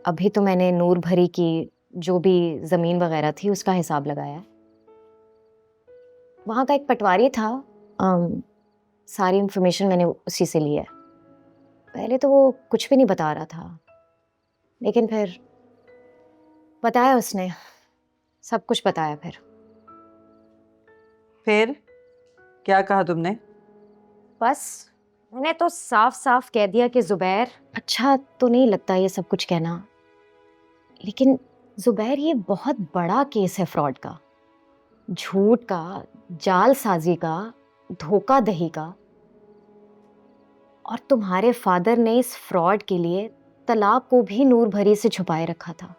अभी तो मैंने नूर भरी की जो भी ज़मीन वगैरह थी उसका हिसाब लगाया है। वहाँ का एक पटवारी था, सारी इन्फॉर्मेशन मैंने उसी से ली है। पहले तो वो कुछ भी नहीं बता रहा था, लेकिन फिर बताया उसने, सब कुछ बताया। फिर क्या कहा तुमने? बस मैंने तो साफ साफ कह दिया कि ज़ुबैर, अच्छा तो नहीं लगता ये सब कुछ कहना, लेकिन ज़ुबैर ये बहुत बड़ा केस है फ्रॉड का, झूठ का, जालसाजी का, धोखाधड़ी का। और तुम्हारे फादर ने इस फ्रॉड के लिए तलाक को भी नूर भरी से छुपाए रखा था।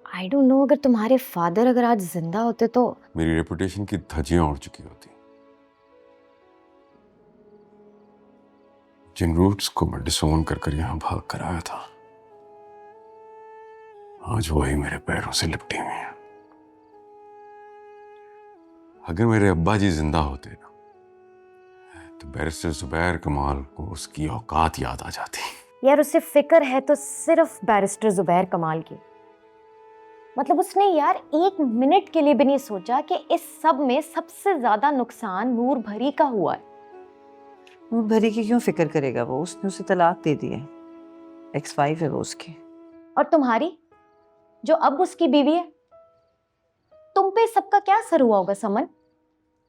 आई डोंट नो, अगर तुम्हारे फादर अगर आज जिंदा होते तो मेरी रेपुटेशन की धज्जियां उड़ चुकी होती। जिन रूट्स को मैं डिसोन कर यहां भाग कर आया था, आज वही मेरे पैरों से लिपटी हुई है। अगर मेरे अब्बा जी जिंदा होते ना, तो बैरिस्टर ज़ुबैर कमाल को उसकी औकात याद आ जाती। यार उसे फिक्र है तो सिर्फ बैरिस्टर ज़ुबैर कमाल की। मतलब उसने यार एक मिनट के लिए भी नहीं सोचा कि इस सब में सबसे ज्यादा नुकसान नूर भरी का हुआ है। नूर भरी की क्यों फिक्र करेगा वो? उसने उसे तलाक दे दी है, एक्स वाइफ है वो उसकी। और तुम्हारी जो अब उसकी बीवी है, तुम पे सबका क्या असर हुआ होगा समन?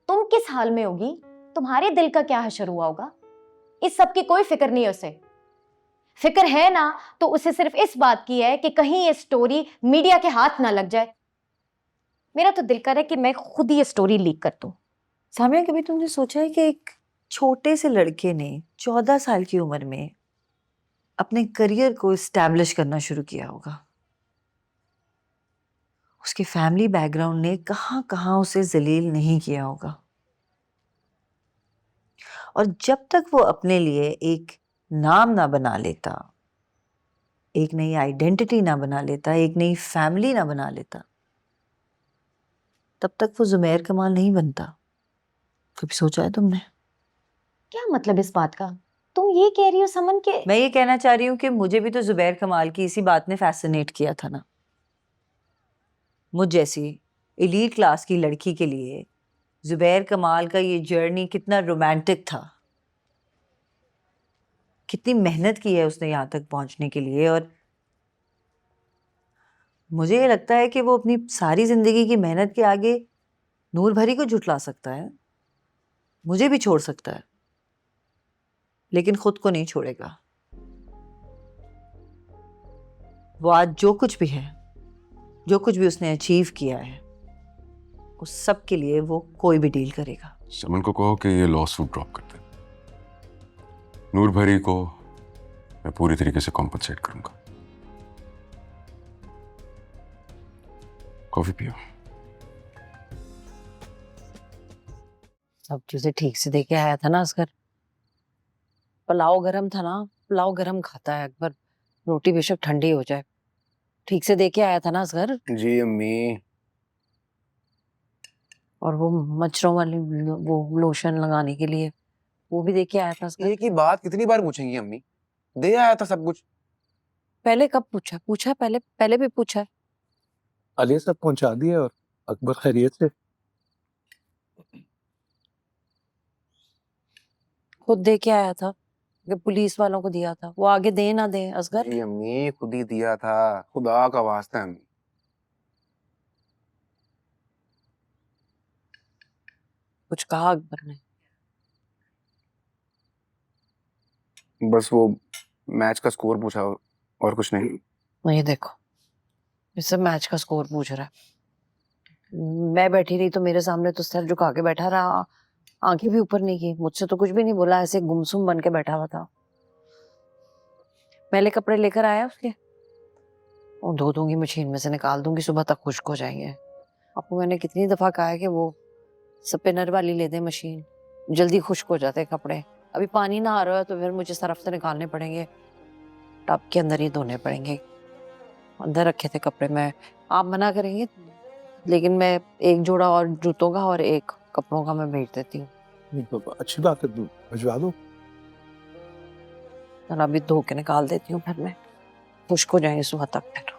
तुम किस हाल में होगी, तुम्हारे दिल का क्या हशर हुआ होगा? इस सब की कोई फिक्र नहीं है उसे। फिक्र है ना तो उसे सिर्फ इस बात की है कि कहीं ये स्टोरी मीडिया के हाथ ना लग जाए। मेरा तो दिल कर रहा है कि मैं खुद ही ये स्टोरी लीक कर दूं। सामिया, कभी तुमने सोचा है कि एक छोटे से लड़के ने 14 साल की उम्र में अपने करियर को एस्टैब्लिश करना शुरू किया होगा? उसके फैमिली बैकग्राउंड ने कहां कहां उसे जलील नहीं किया होगा। और जब तक वो अपने लिए एक नाम ना बना लेता, एक नई आइडेंटिटी ना बना लेता, एक नई फैमिली ना बना लेता, तब तक वो ज़ुबैर कमाल नहीं बनता। कभी सोचा है तुमने? क्या मतलब इस बात का? तुम ये कह रही हो समन के? मैं ये कहना चाह रही हूँ कि मुझे भी तो ज़ुबैर कमाल की इसी बात ने फैसिनेट किया था ना। मुझ जैसी एलीट क्लास की लड़की के लिए ज़ुबैर कमाल का ये जर्नी कितना रोमांटिक था, कितनी मेहनत की है उसने यहाँ तक पहुंचने के लिए। और मुझे ये लगता है कि वो अपनी सारी जिंदगी की मेहनत के आगे नूर भरी को झुठला सकता है, मुझे भी छोड़ सकता है, लेकिन खुद को नहीं छोड़ेगा। वो आज जो कुछ भी है, जो कुछ भी उसने अचीव किया है, उस सब के लिए वो कोई भी डील करेगा। समन को कहो कि ये लॉ सूट ड्रॉप कर दे। नूर भरी को मैं पूरी तरीके से कॉम्पनसेट करूंगा। कॉफी पियो। सब चीजें ठीक से दे के आया था ना असगर। पुलाव गरम था ना, पुलाव गरम खाता है अकबर, रोटी बेशक ठंडी हो जाए। ठीक से दे के आया था ना असगर। जी अम्मी। और वो मच्छरों वाली वो लोशन लगाने के लिए वो भी दे के आया था असगर। एक ही बात कितनी बार पूछेंगी अम्मी? दे आया था सब कुछ। पहले कब पूछा? पूछा पहले, पहले भी पूछा। अली सब पहुंचा दिए और अकबर खैरियत से? खुद दे के आया था कि पुलिस वालों को दिया था, वो आगे दे ना दे असगर। जी अम्मी, खुद ही दिया था, खुदा का वास्ता है अम्मी। कुछ कहा अकबर ने? बस वो मैच का स्कोर पूछा और कुछ नहीं। ये देखो, इससे मैच का स्कोर पूछ रहा है। मैं बैठी रही तो मेरे सामने तो सर झुका के बैठा रहा, आंखें भी ऊपर नहीं की, मुझसे तो कुछ भी नहीं बोला, ऐसे गुमसुम बन के बैठा हुआ था। पहले कपड़े लेकर आया उसके, वो धो दूंगी, मशीन में से निकाल दूंगी, सुबह तक खुश्क हो जाएंगे। आपको मैंने कितनी दफा कहा है कि वो स्पिनर वाली ले दे मशीन, जल्दी खुश्क हो जाते हैं कपड़े। अभी पानी ना आ रहा है तो फिर मुझे सरफ से निकालने पड़ेंगे, टब के अंदर ही धोने पड़ेंगे। अंदर रखे थे कपड़े, मैं आप मना करेंगे लेकिन मैं एक जोड़ा और जूतों का और एक कपड़ों का मैं भेज देती हूँ। अच्छी बात है, भिजवा दो। और अभी धो के निकाल देती हूँ फिर मैं। खुश्क हो जाएंगे सुबह तक फिर।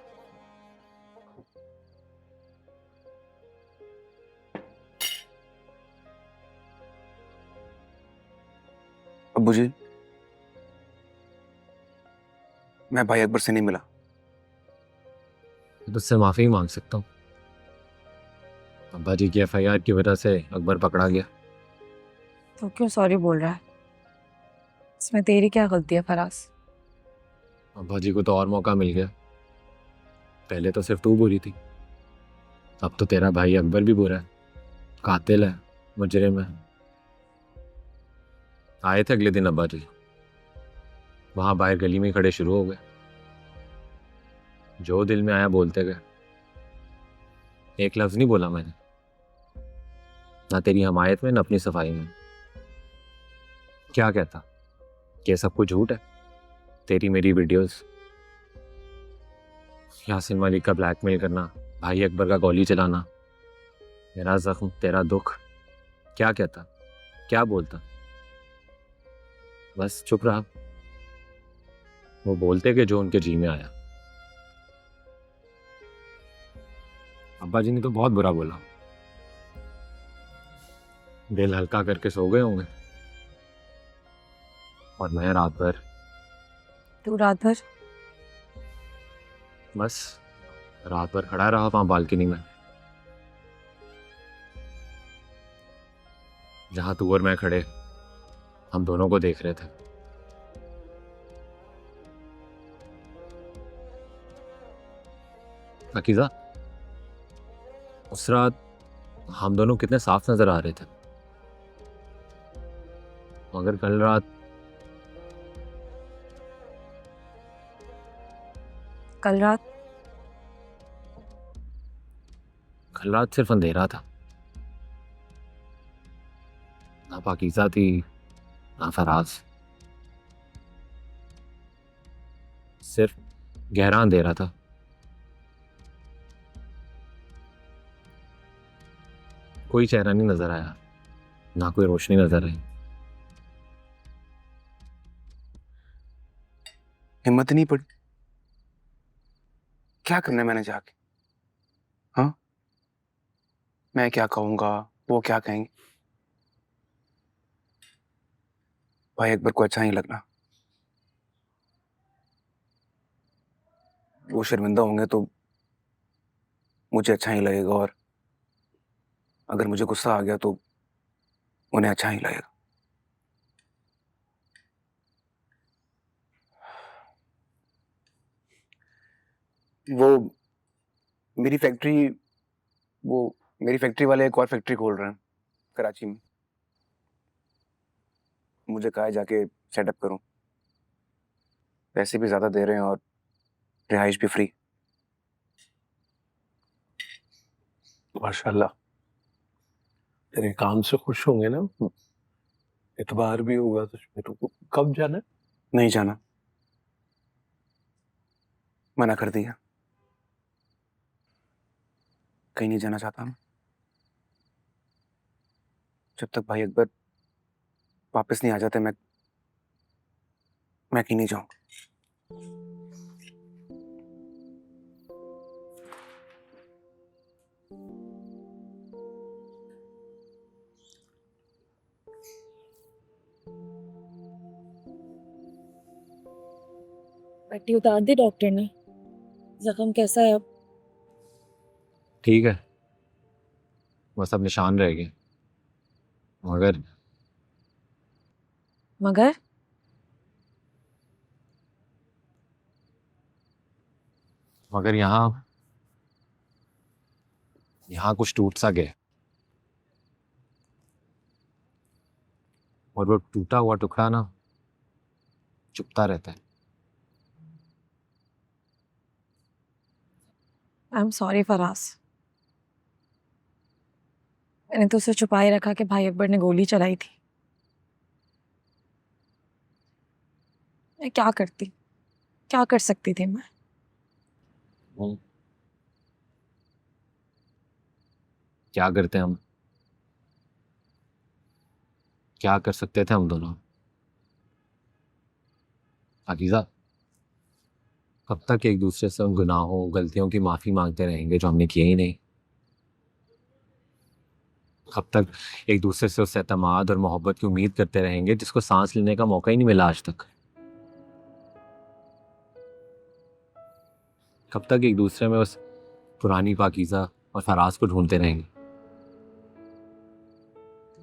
अब्बू जी, मैं भाई अकबर से नहीं मिला। तो उससे माफ़ी मांग सकता हूँ। अब्बा जी की एफआईआर की वजह से अकबर पकड़ा गया। तो क्यों सॉरी बोल रहा है? इसमें तेरी क्या गलती है फराज? अब्बा जी को तो और मौका मिल गया। पहले तो सिर्फ तू बुरी थी, अब तो तेरा भाई अकबर भी बुरा है, कातिल है, मुजरिम है। आए थे अगले दिन अब्बा जी, वहां बाहर गली में खड़े शुरू हो गए। जो दिल में आया बोलते गए। एक लफ्ज नहीं बोला मैंने, ना तेरी हमायत में ना अपनी सफाई में। क्या कहता कि ये सब कुछ झूठ है? तेरी मेरी वीडियोस, यासिन मलिक का ब्लैकमेल करना, भाई अकबर का गोली चलाना, मेरा जख्म तेरा दुख, क्या कहता, क्या बोलता? बस चुप रहा। वो बोलते कि जो उनके जी में आया। अब्बा जी ने तो बहुत बुरा बोला, दिल हल्का करके सो गए होंगे। और मैं रात भर तू रात भर? बस रात भर खड़ा रहा वहां बालकनी में, जहां तू और मैं खड़े हम दोनों को देख रहे थे। अकीजा, उस रात हम दोनों कितने साफ नजर आ रहे थे, मगर कल रात कल रात? कल रात सिर्फ अंधेरा था। ना पाकीज़ा थी ना फराज, सिर्फ गहरा अंधेरा था। कोई चेहरा नहीं नजर आया, ना कोई रोशनी नजर आई। हिम्मत नहीं पड़ी। क्या करना है मैंने जाके? हाँ, मैं क्या कहूंगा, वो क्या कहेंगे? भाई अकबर को अच्छा नहीं लगना। वो शर्मिंदा होंगे तो मुझे अच्छा नहीं लगेगा, और अगर मुझे गुस्सा आ गया तो उन्हें अच्छा नहीं लगेगा। वो मेरी फैक्ट्री वो मेरी फैक्ट्री वाले एक और फैक्ट्री खोल रहे हैं कराची में। मुझे कहा है जाके सेटअप करूं। पैसे भी ज्यादा दे रहे हैं और रिहाइश भी फ्री। माशाल्लाह, तेरे काम से खुश होंगे ना, इतबार भी होगा तुझमें। तो कब जाना है? नहीं जाना, मना कर दिया। कहीं नहीं जाना चाहता मैं। जब तक भाई अकबर वापस नहीं आ जाते मैं कहीं नहीं जाऊंगा। पट्टी उतार दी डॉक्टर ने? जख्म कैसा है अब? ठीक है, बस अब निशान रह गए। मगर मगर? मगर यहाँ यहाँ कुछ टूट सा गया, और वो टूटा हुआ टुकड़ा ना चुभता रहता है। I am sorry Faraz. मैंने तो उसे छुपाए रखा कि भाई अकबर ने गोली चलाई थी। मैं क्या करती, क्या कर सकती थी मैं? क्या करते हम, क्या कर सकते थे हम दोनों? अकीजा, कब तक एक दूसरे से उन गुनाहों गलतियों की माफी मांगते रहेंगे जो हमने किए ही नहीं? कब तक एक दूसरे से उस एतमाद और मोहब्बत की उम्मीद करते रहेंगे जिसको सांस लेने का मौका ही नहीं मिला आज तक? कब तक एक दूसरे में उस पुरानी पाकीज़ा और फराज को ढूंढते रहेंगे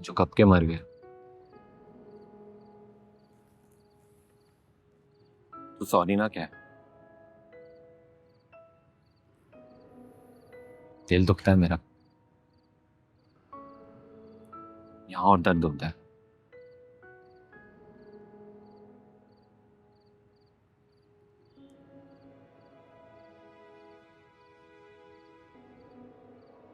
जो कब के मर गए? तू सॉरी ना कह। दिल दुखता है मेरा यहाँ और दर्द होता है।